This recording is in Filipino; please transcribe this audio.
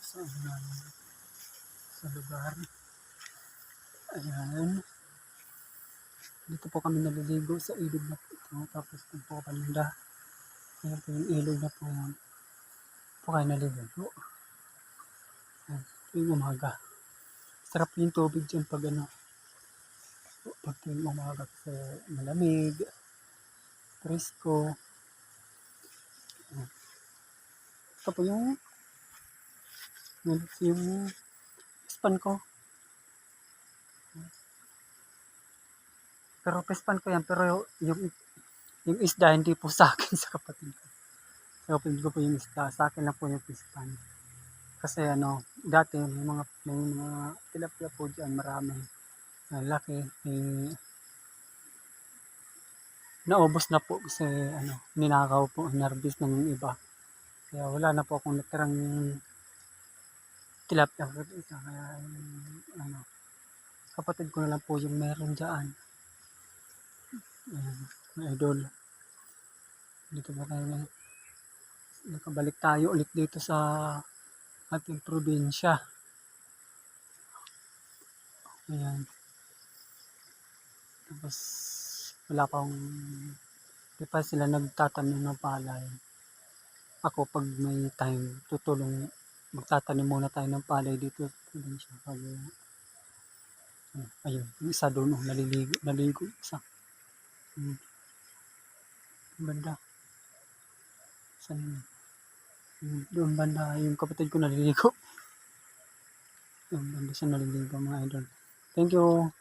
sa, sa lugar. Ayan. Dito po kami naliligo sa ilog na po ito. Tapos dito po banda. Ayan po yung ilog na po yan. Po kayo naliligo. Ayan. Ito yung umaga. Sarap yung tubig dyan pag pag yung umaga kasi malamig, presko. Ayan. Ito po yung pispan ko. Pero pispan ko yan, pero yung isda hindi po sa akin, sa kapatid ko. Sa kapatid ko po yung isda, sa akin lang po yung pispan. Kasi dati may mga tilapia po dyan, marami. Laki, naubos na po kasi ninakaw po, narbis ng iba. Kaya wala na po akong natirang tilapia po dito. Kaya kapatid ko na lang po yung meron dyan. Mga idol. Dito ba tayo nakabalik tayo ulit dito sa ating probinsya. Ayan. Tapos wala pang di pa sila nagtatanim ng palay. Ako pag may time magtatanim muna tayo ng palay dito sa probinsya. Ayun, yung isa doon, naligo isa. Banda. Doon banda, yung kapatid ko naliligo. Doon banda siya naliligo mga idol. Thank you.